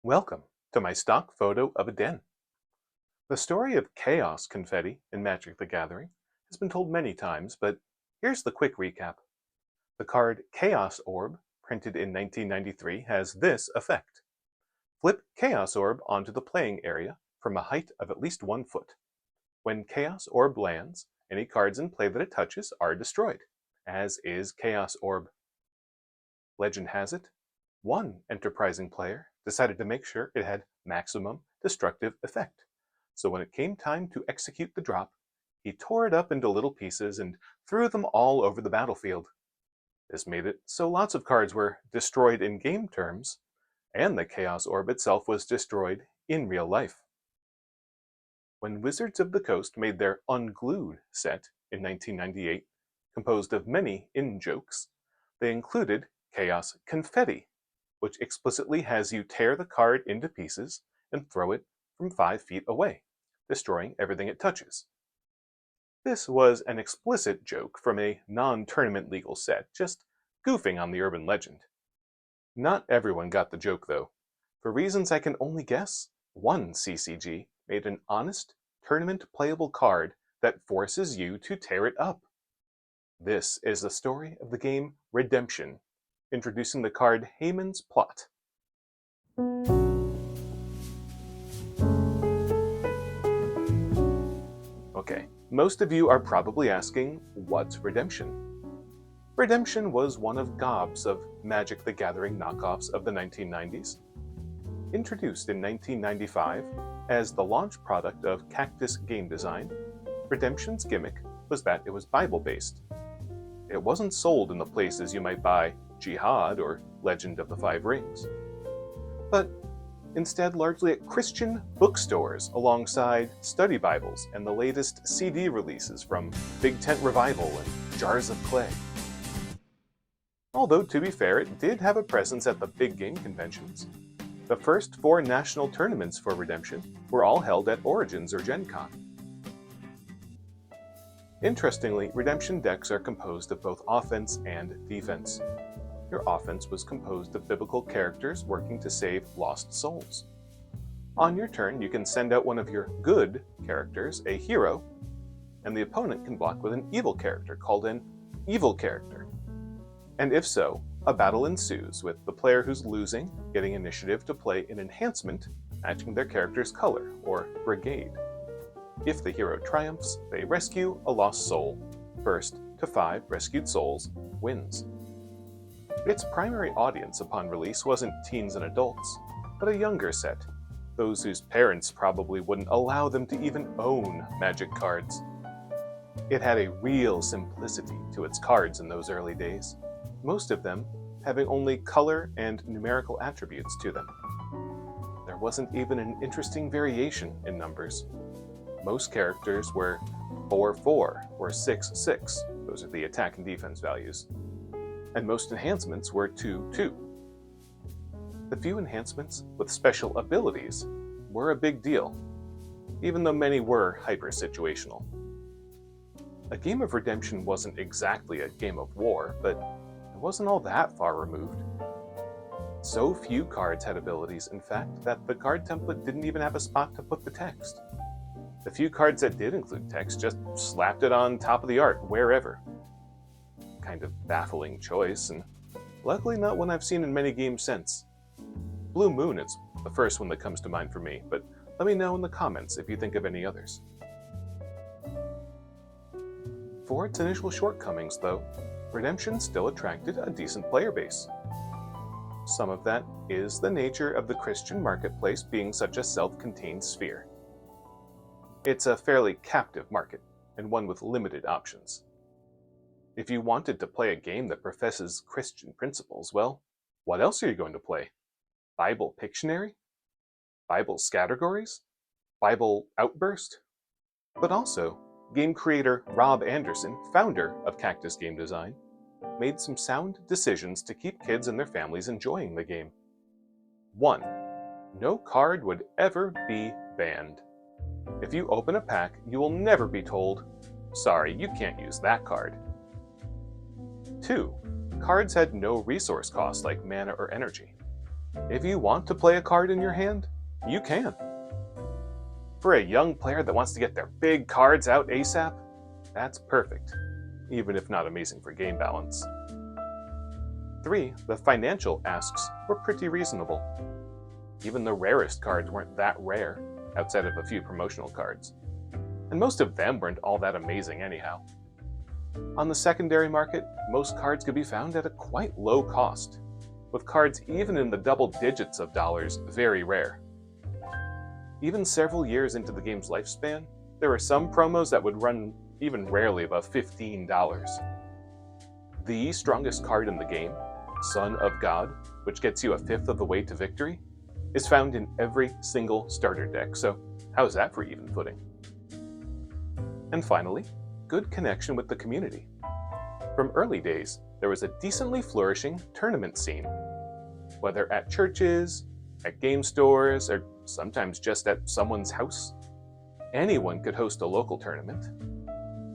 Welcome to my stock photo of a den. The story of chaos confetti in Magic the Gathering has been told many times, but here's the quick recap. The card Chaos Orb, printed in 1993, has this effect. Flip Chaos Orb onto the playing area from a height of at least 1 foot. When Chaos Orb lands, any cards in play that it touches are destroyed, as is Chaos Orb. Legend has it, one enterprising player decided to make sure it had maximum destructive effect. So when it came time to execute the drop, he tore it up into little pieces and threw them all over the battlefield. This made it so lots of cards were destroyed in game terms, and the Chaos Orb itself was destroyed in real life. When Wizards of the Coast made their Unglued set in 1998, composed of many in-jokes, they included Chaos Confetti, which explicitly has you tear the card into pieces and throw it from 5 feet away, destroying everything it touches. This was an explicit joke from a non-tournament legal set, just goofing on the urban legend. Not everyone got the joke, though. For reasons I can only guess, one CCG made an honest, tournament-playable card that forces you to tear it up. This is the story of the game Redemption, introducing the card Haman's Plot. Okay, most of you are probably asking, what's Redemption? Redemption was one of gobs of Magic the Gathering knockoffs of the 1990s. Introduced in 1995 as the launch product of Cactus Game Design, Redemption's gimmick was that it was Bible-based. It wasn't sold in the places you might buy Jihad or Legend of the Five Rings, but instead largely at Christian bookstores alongside study Bibles and the latest CD releases from Big Tent Revival and Jars of Clay. Although, to be fair, it did have a presence at the big game conventions. The first 4 national tournaments for Redemption were all held at Origins or Gen Con. Interestingly, Redemption decks are composed of both offense and defense. Your offense was composed of biblical characters working to save lost souls. On your turn, you can send out one of your good characters, a hero, and the opponent can block with an evil character called an evil character. And if so, a battle ensues, with the player who's losing getting initiative to play an enhancement matching their character's color, or brigade. If the hero triumphs, they rescue a lost soul. First to 5 rescued souls wins. Its primary audience upon release wasn't teens and adults, but a younger set, those whose parents probably wouldn't allow them to even own Magic cards. It had a real simplicity to its cards in those early days, most of them having only color and numerical attributes to them. There wasn't even an interesting variation in numbers. Most characters were 4-4 or 6-6, those are the attack and defense values, and most enhancements were 2-2. The few enhancements with special abilities were a big deal, even though many were hyper-situational. A game of Redemption wasn't exactly a game of war, but it wasn't all that far removed. So few cards had abilities, in fact, that the card template didn't even have a spot to put the text. The few cards that did include text just slapped it on top of the art, wherever. Kind of baffling choice, and luckily not one I've seen in many games since. Blue Moon is the first one that comes to mind for me, but let me know in the comments if you think of any others. For its initial shortcomings, though, Redemption still attracted a decent player base. Some of that is the nature of the Christian marketplace being such a self-contained sphere. It's a fairly captive market, and one with limited options. If you wanted to play a game that professes Christian principles, well, what else are you going to play? Bible Pictionary? Bible Scattergories? Bible Outburst? But also, game creator Rob Anderson, founder of Cactus Game Design, made some sound decisions to keep kids and their families enjoying the game. 1. No card would ever be banned. If you open a pack, you will never be told, "Sorry, you can't use that card." 2. Cards had no resource cost like mana or energy. If you want to play a card in your hand, you can. For a young player that wants to get their big cards out ASAP, that's perfect, even if not amazing for game balance. 3. The financial asks were pretty reasonable. Even the rarest cards weren't that rare, outside of a few promotional cards. And most of them weren't all that amazing anyhow. On the secondary market, most cards could be found at a quite low cost, with cards even in the double digits of dollars very rare. Even several years into the game's lifespan, there were some promos that would run even rarely above $15. The strongest card in the game, Son of God, which gets you a fifth of the way to victory, is found in every single starter deck, so how's that for even footing? And finally, good connection with the community. From early days, there was a decently flourishing tournament scene. Whether at churches, at game stores, or sometimes just at someone's house, anyone could host a local tournament.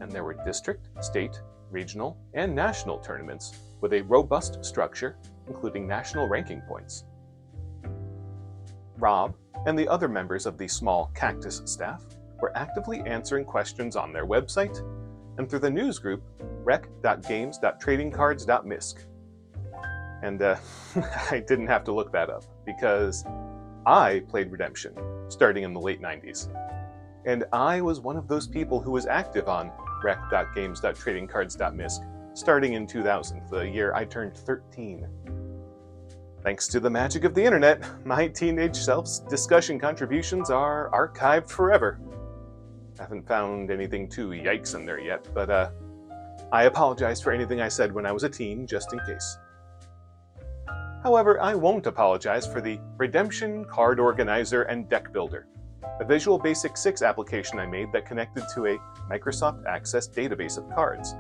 And there were district, state, regional, and national tournaments with a robust structure, including national ranking points. Rob and the other members of the small Cactus staff were actively answering questions on their website and through the newsgroup rec.games.tradingcards.misc. And I didn't have to look that up because I played Redemption starting in the late 90s. And I was one of those people who was active on rec.games.tradingcards.misc starting in 2000, the year I turned 13. Thanks to the magic of the internet, my teenage self's discussion contributions are archived forever. I haven't found anything too yikes in there yet, but I apologize for anything I said when I was a teen, just in case. However, I won't apologize for the Redemption Card Organizer and Deck Builder, a Visual Basic 6 application I made that connected to a Microsoft Access database of cards,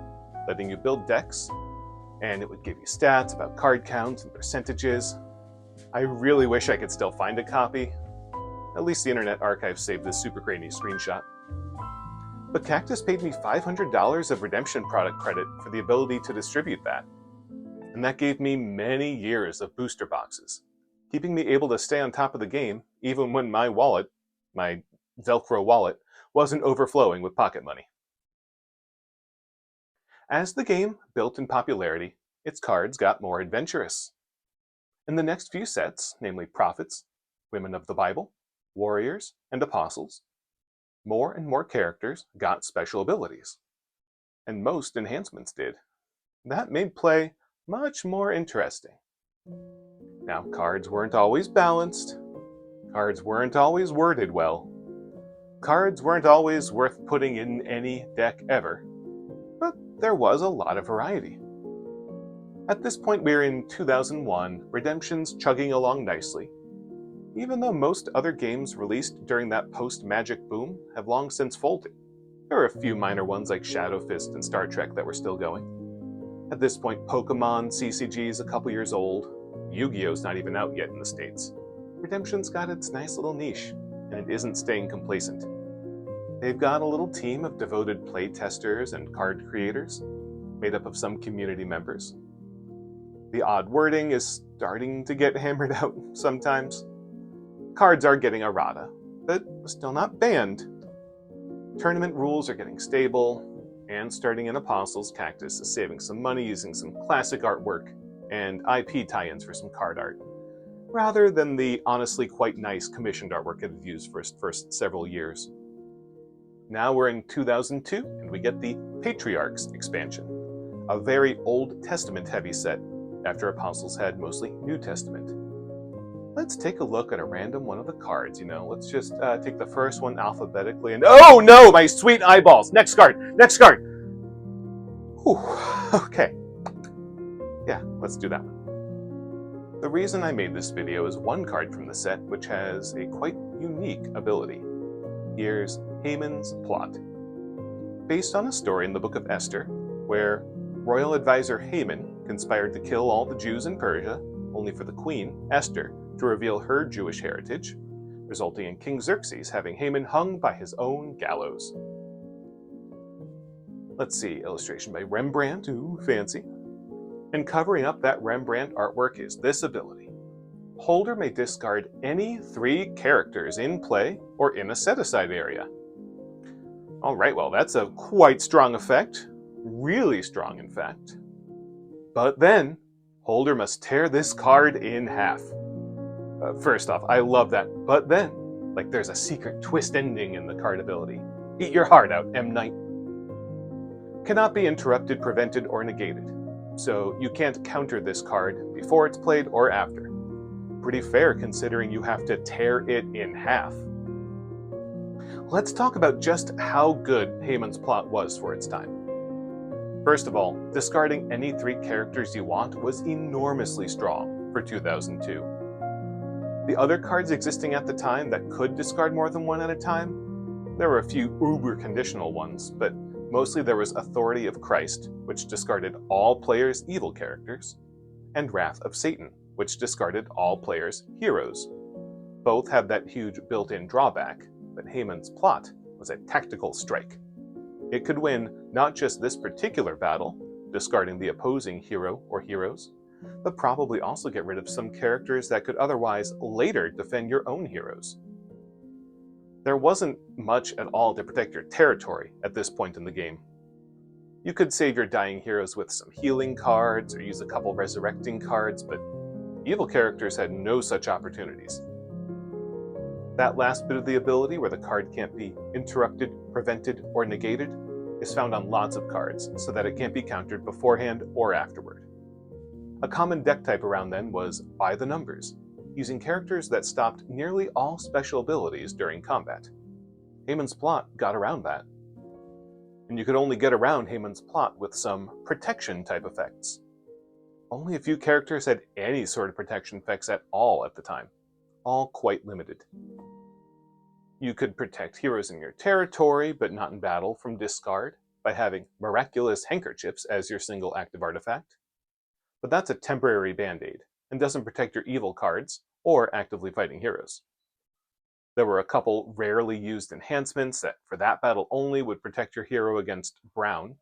letting you build decks, and it would give you stats about card counts and percentages. I really wish I could still find a copy. At least the Internet Archive saved this super grainy screenshot. But Cactus paid me $500 of Redemption product credit for the ability to distribute that. And that gave me many years of booster boxes, keeping me able to stay on top of the game even when my wallet, my Velcro wallet, wasn't overflowing with pocket money. As the game built in popularity, its cards got more adventurous. In the next few sets, namely Prophets, Women of the Bible, Warriors, and Apostles, more and more characters got special abilities. And most enhancements did. That made play much more interesting. Now, cards weren't always balanced. Cards weren't always worded well. Cards weren't always worth putting in any deck ever. But there was a lot of variety. At this point, we're in 2001, Redemption's chugging along nicely, even though most other games released during that post-Magic boom have long since folded. There are a few minor ones like Shadow Fist and Star Trek that were still going. At this point, Pokemon CCG is a couple years old. Yu-Gi-Oh's not even out yet in the States. Redemption's got its nice little niche, and it isn't staying complacent. They've got a little team of devoted playtesters and card creators, made up of some community members. The odd wording is starting to get hammered out sometimes. Cards are getting errata, but still not banned. Tournament rules are getting stable, and starting in Apostles, Cactus is saving some money using some classic artwork and IP tie-ins for some card art, rather than the honestly quite nice commissioned artwork it had used for its first several years. Now we're in 2002, and we get the Patriarchs expansion, a very Old Testament-heavy set, after Apostles had mostly New Testament. Let's take a look at a random one of the cards, Let's just take the first one alphabetically and... Oh no, my sweet eyeballs! Next card! Next card! Whew, okay. Yeah, let's do that one. The reason I made this video is one card from the set which has a quite unique ability. Here's Haman's Plot. Based on a story in the book of Esther, where royal advisor Haman conspired to kill all the Jews in Persia, only for the queen, Esther, to reveal her Jewish heritage, resulting in King Xerxes having Haman hung by his own gallows. Let's see, illustration by Rembrandt, ooh, fancy. And covering up that Rembrandt artwork is this ability. holder may discard any 3 characters in play or in a set-aside area. Alright, well that's a quite strong effect. Really strong, in fact. But then, holder must tear this card in half. First off, I love that, but then, like there's a secret twist ending in the card ability. Eat your heart out, M. Knight. Cannot be interrupted, prevented, or negated. So you can't counter this card before it's played or after. Pretty fair considering you have to tear it in half. Let's talk about just how good Haman's plot was for its time. First of all, discarding any 3 characters you want was enormously strong for 2002. The other cards existing at the time that could discard more than 1 at a time, there were a few uber conditional ones, but mostly there was Authority of Christ, which discarded all players' evil characters, and Wrath of Satan, which discarded all players' heroes. Both have that huge built-in drawback, but Haman's plot was a tactical strike. It could win not just this particular battle, discarding the opposing hero or heroes, but probably also get rid of some characters that could otherwise later defend your own heroes. There wasn't much at all to protect your territory at this point in the game. You could save your dying heroes with some healing cards or use a couple resurrecting cards, but evil characters had no such opportunities. That last bit of the ability, where the card can't be interrupted, prevented, or negated, is found on lots of cards, so that it can't be countered beforehand or afterward. A common deck type around then was By the Numbers, using characters that stopped nearly all special abilities during combat. Haman's plot got around that. And you could only get around Haman's plot with some protection type effects. Only a few characters had any sort of protection effects at all at the time, all quite limited. You could protect heroes in your territory, but not in battle, from discard by having Miraculous Handkerchiefs as your single active artifact. But that's a temporary band-aid, and doesn't protect your evil cards or actively fighting heroes. There were a couple rarely used enhancements that for that battle only would protect your hero against Brown,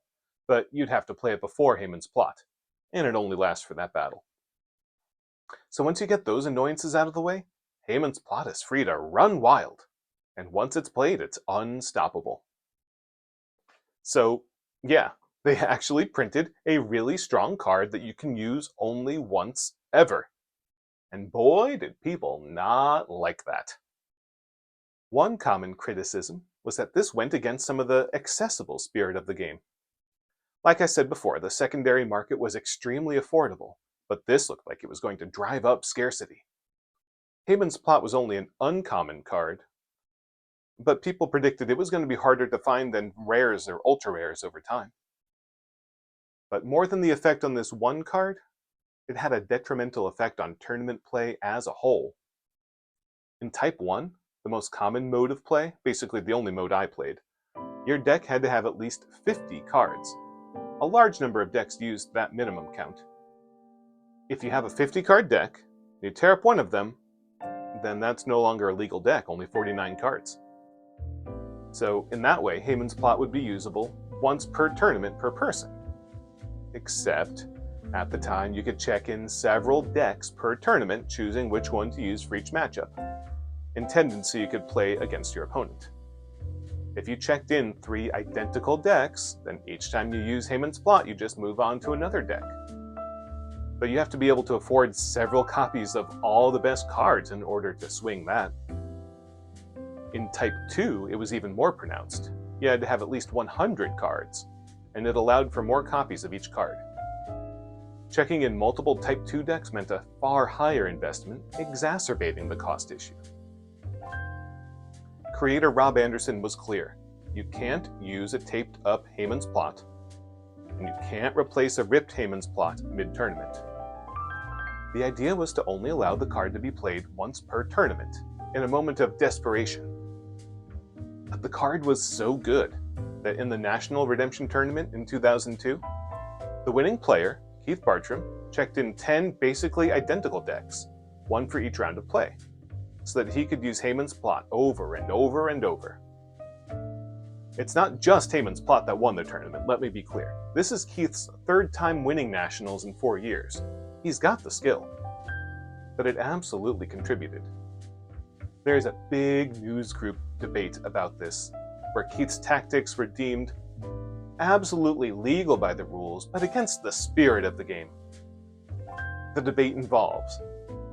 but you'd have to play it before Haman's plot, and it only lasts for that battle. So once you get those annoyances out of the way, Haman's plot is free to run wild, and once it's played, it's unstoppable. So, yeah, they actually printed a really strong card that you can use only once ever. And boy, did people not like that. One common criticism was that this went against some of the accessible spirit of the game. Like I said before, the secondary market was extremely affordable, but this looked like it was going to drive up scarcity. Haman's plot was only an uncommon card, but people predicted it was going to be harder to find than rares or ultra rares over time. But more than the effect on this one card, it had a detrimental effect on tournament play as a whole. In Type 1, the most common mode of play, basically the only mode I played, your deck had to have at least 50 cards. A large number of decks used that minimum count. If you have a 50-card deck, you tear up one of them, then that's no longer a legal deck, only 49 cards. So in that way, Haman's plot would be usable once per tournament per person. Except, at the time, you could check in several decks per tournament, choosing which one to use for each matchup, intended so you could play against your opponent. If you checked in 3 identical decks, then each time you use Haman's plot, you just move on to another deck. But you have to be able to afford several copies of all the best cards in order to swing that. In Type 2, it was even more pronounced. You had to have at least 100 cards, and it allowed for more copies of each card. Checking in multiple Type 2 decks meant a far higher investment, exacerbating the cost issue. Creator Rob Anderson was clear. You can't use a taped-up Haman's plot, and you can't replace a ripped Haman's plot mid-tournament. The idea was to only allow the card to be played once per tournament, in a moment of desperation. But the card was so good that in the National Redemption Tournament in 2002, the winning player, Keith Bartram, checked in 10 basically identical decks, one for each round of play, so that he could use Haman's plot over and over and over. It's not just Haman's plot that won the tournament, let me be clear. This is Keith's 3rd time winning Nationals in 4 years. He's got the skill. that it absolutely contributed. There's a big Newsgroup debate about this, where Keith's tactics were deemed absolutely legal by the rules, but against the spirit of the game. The debate involves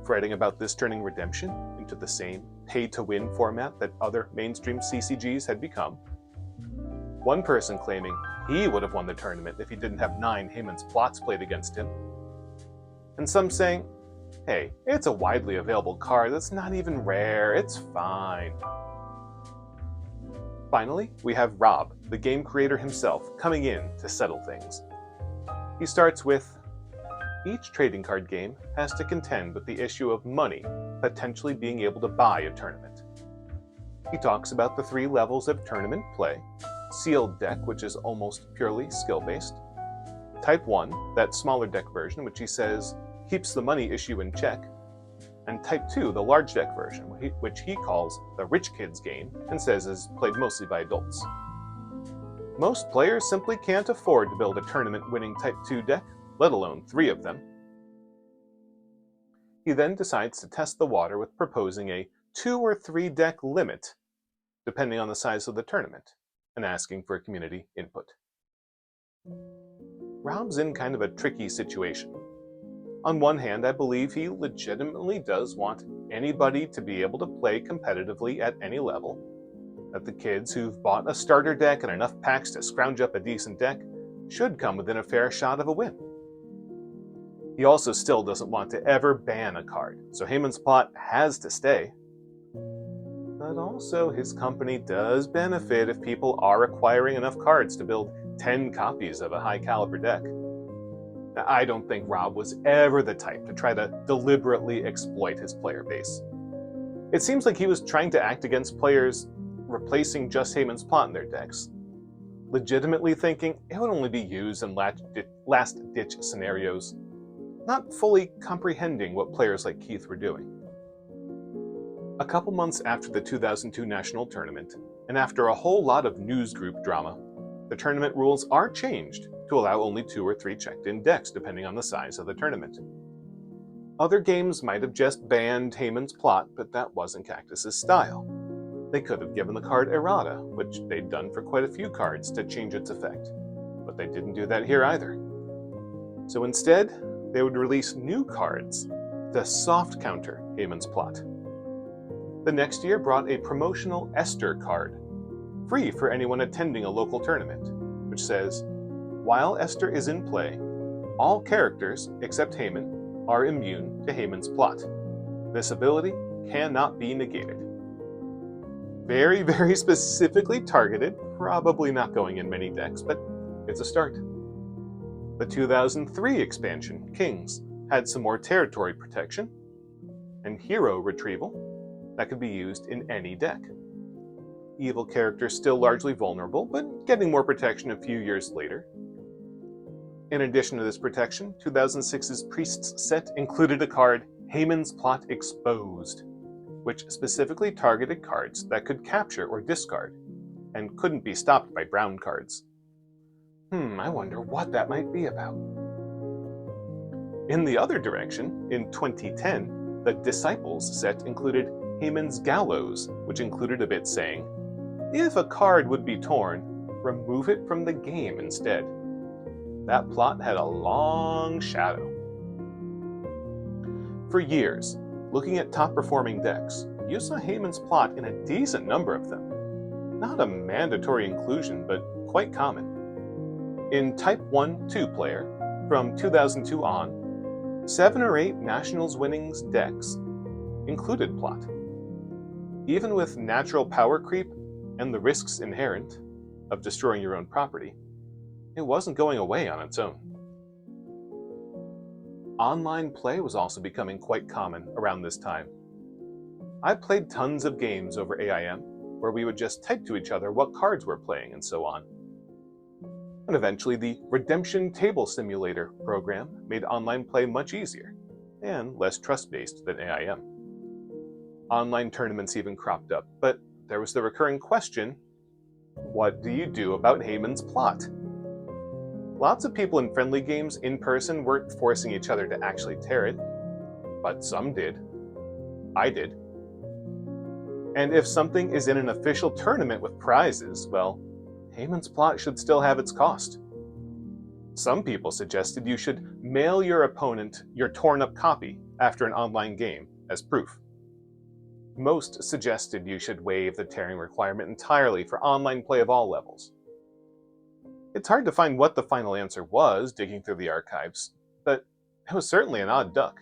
fretting about this turning Redemption into the same pay-to-win format that other mainstream CCGs had become. One person claiming he would have won the tournament if he didn't have 9 Haman's plots played against him. And some saying, hey, it's a widely available card that's not even rare, it's fine. Finally, we have Rob, the game creator himself, coming in to settle things. He starts with, each trading card game has to contend with the issue of money potentially being able to buy a tournament. He talks about the 3 levels of tournament play: sealed deck, which is almost purely skill-based; Type 1, that smaller deck version, which he says keeps the money issue in check; and Type 2, the large deck version, which he calls the rich kids game and says is played mostly by adults. Most players simply can't afford to build a tournament-winning Type 2 deck, let alone 3 of them. He then decides to test the water with proposing a 2 or 3 deck limit, depending on the size of the tournament, and asking for community input. Rob's in kind of a tricky situation. On one hand, I believe he legitimately does want anybody to be able to play competitively at any level, that the kids who've bought a starter deck and enough packs to scrounge up a decent deck should come within a fair shot of a win. He also still doesn't want to ever ban a card, so Haman's plot has to stay. But also, his company does benefit if people are acquiring enough cards to build 10 copies of a high-caliber deck. I don't think Rob was ever the type to try to deliberately exploit his player base. It seems like he was trying to act against players replacing just Haman's plot in their decks, legitimately thinking it would only be used in last-ditch scenarios, not fully comprehending what players like Keith were doing. A couple months after the 2002 national tournament, and after a whole lot of Newsgroup drama, the tournament rules are changed to allow only 2 or 3 checked-in decks depending on the size of the tournament. Other games might have just banned Haman's plot, but that wasn't Cactus's style. They could have given the card errata, which they'd done for quite a few cards, to change its effect, but they didn't do that here either. So instead, they would release new cards to soft counter Haman's plot. The next year brought a promotional Esther card, free for anyone attending a local tournament, which says, while Esther is in play, all characters except Haman are immune to Haman's plot. This ability cannot be negated. Very, very specifically targeted, probably not going in many decks, but it's a start. The 2003 expansion, Kings, had some more territory protection and hero retrieval that could be used in any deck. Evil characters still largely vulnerable, but getting more protection a few years later. In addition to this protection, 2006's Priests set included a card, Haman's Plot Exposed, which specifically targeted cards that could capture or discard, and couldn't be stopped by brown cards. I wonder what that might be about. In the other direction, in 2010, the Disciples set included Haman's Gallows, which included a bit saying, if a card would be torn, remove it from the game instead. That plot had a long shadow. For years, looking at top-performing decks, you saw Haman's plot in a decent number of them. Not a mandatory inclusion, but quite common. In Type 1-2 player, from 2002 on, 7 or 8 Nationals winnings decks included plot. Even with natural power creep and the risks inherent of destroying your own property, it wasn't going away on its own. Online play was also becoming quite common around this time. I played tons of games over AIM, where we would just type to each other what cards we're playing and so on. And eventually the Redemption Table Simulator program made online play much easier, and less trust-based than AIM. Online tournaments even cropped up, but there was the recurring question, what do you do about Haman's plot? Lots of people in friendly games in person weren't forcing each other to actually tear it. but some did. I did. And if something is in an official tournament with prizes, well, Haman's plot should still have its cost. Some people suggested you should mail your opponent your torn-up copy after an online game as proof. Most suggested you should waive the tearing requirement entirely for online play of all levels. It's hard to find what the final answer was digging through the archives, but it was certainly an odd duck.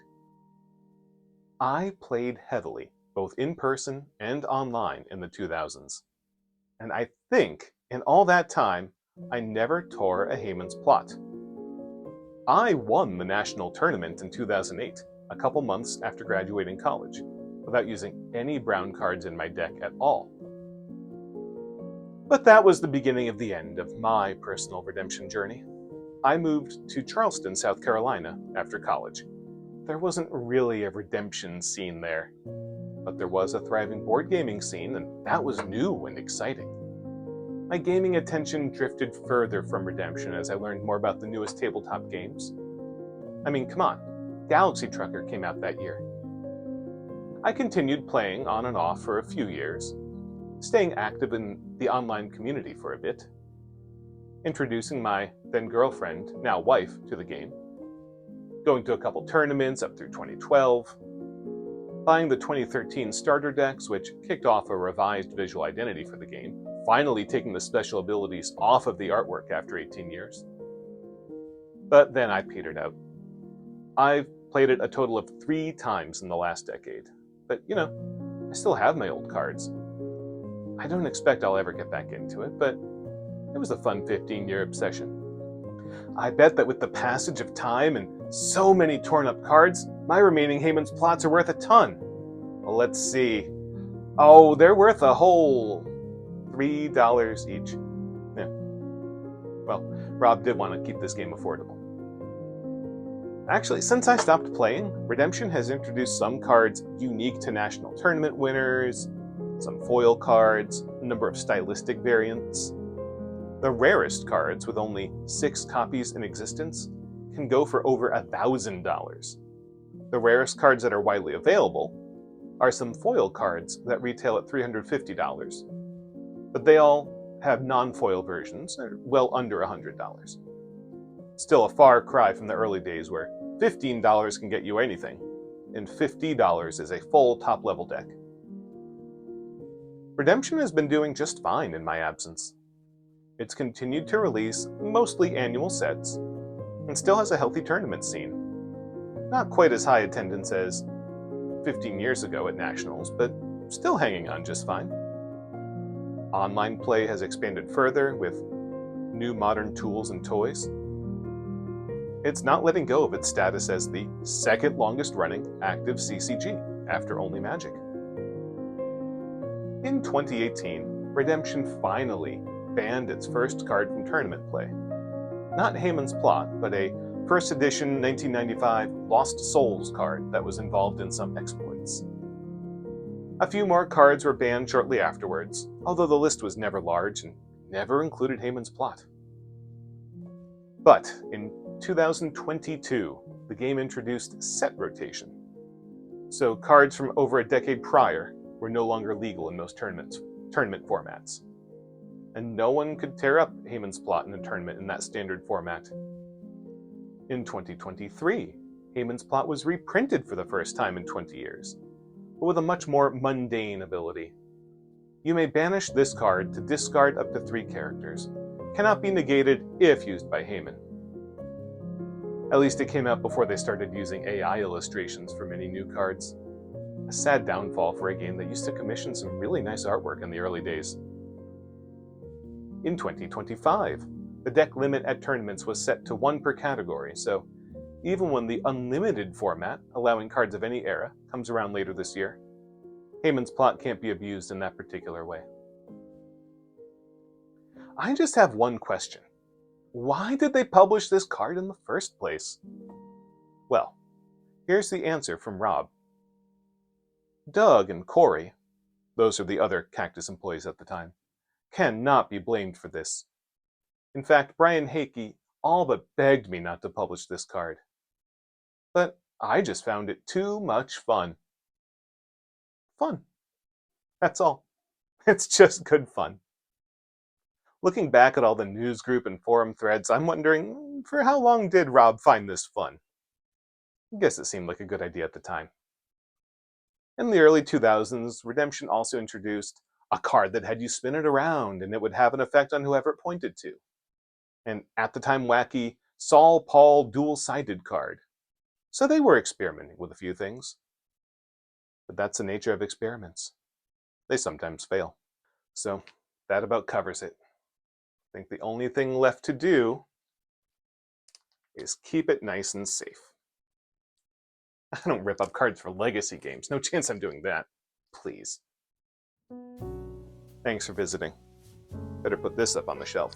I played heavily, both in person and online in the 2000s. And I think in all that time, I never tore a Haman's plot. I won the national tournament in 2008, a couple months after graduating college, without using any brown cards in my deck at all. But that was the beginning of the end of my personal redemption journey. I moved to Charleston, South Carolina after college. There wasn't really a redemption scene there, but there was a thriving board gaming scene, and that was new and exciting. My gaming attention drifted further from redemption as I learned more about the newest tabletop games. I mean, come on, Galaxy Trucker came out that year. I continued playing on and off for a few years, staying active in the online community for a bit, introducing my then-girlfriend, now wife, to the game, going to a couple tournaments up through 2012, buying the 2013 starter decks, which kicked off a revised visual identity for the game, finally taking the special abilities off of the artwork after 18 years. But then I petered out. I've played it a total of 3 times in the last decade, but I still have my old cards. I don't expect I'll ever get back into it, but it was a fun 15-year obsession. I bet that with the passage of time and so many torn-up cards, my remaining Haman's plots are worth a ton. Well, let's see. Oh, they're worth a whole $3 each. Yeah. Well, Rob did want to keep this game affordable. Actually, since I stopped playing, Redemption has introduced some cards unique to national tournament winners, some foil cards, a number of stylistic variants. The rarest cards, with only 6 copies in existence, can go for over $1,000. The rarest cards that are widely available are some foil cards that retail at $350, but they all have non-foil versions that are well under $100. Still a far cry from the early days where $15 can get you anything, and $50 is a full top-level deck. Redemption has been doing just fine in my absence. It's continued to release mostly annual sets, and still has a healthy tournament scene. Not quite as high attendance as 15 years ago at Nationals, but still hanging on just fine. Online play has expanded further with new modern tools and toys. It's not letting go of its status as the second longest running active CCG after only Magic. In 2018, Redemption finally banned its first card from tournament play. Not Haman's Plot, but a first edition 1995 Lost Souls card that was involved in some exploits. A few more cards were banned shortly afterwards, although the list was never large and never included Haman's Plot. But in 2022, the game introduced set rotation. So cards from over a decade prior were no longer legal in most tournament formats. And no one could tear up Haman's Plot in a tournament in that standard format. In 2023, Haman's Plot was reprinted for the first time in 20 years, but with a much more mundane ability. You may banish this card to discard up to 3 characters. Cannot be negated if used by Haman. At least it came out before they started using AI illustrations for many new cards. A sad downfall for a game that used to commission some really nice artwork in the early days. In 2025, the deck limit at tournaments was set to 1 per category, so even when the unlimited format, allowing cards of any era, comes around later this year, Haman's Plot can't be abused in that particular way. I just have one question. Why did they publish this card in the first place? Well, here's the answer from Rob. Doug and Corey, those are the other Cactus employees at the time, cannot be blamed for this. In fact, Brian Hakey all but begged me not to publish this card. But I just found it too much fun. Fun. That's all. It's just good fun. Looking back at all the newsgroup and forum threads, I'm wondering, for how long did Rob find this fun? I guess it seemed like a good idea at the time. In the early 2000s, Redemption also introduced a card that had you spin it around and it would have an effect on whoever it pointed to. An at the time wacky Saul Paul dual-sided card. So they were experimenting with a few things. But that's the nature of experiments. They sometimes fail. So that about covers it. I think the only thing left to do is keep it nice and safe. I don't rip up cards for legacy games. No chance I'm doing that. Please. Thanks for visiting. Better put this up on the shelf.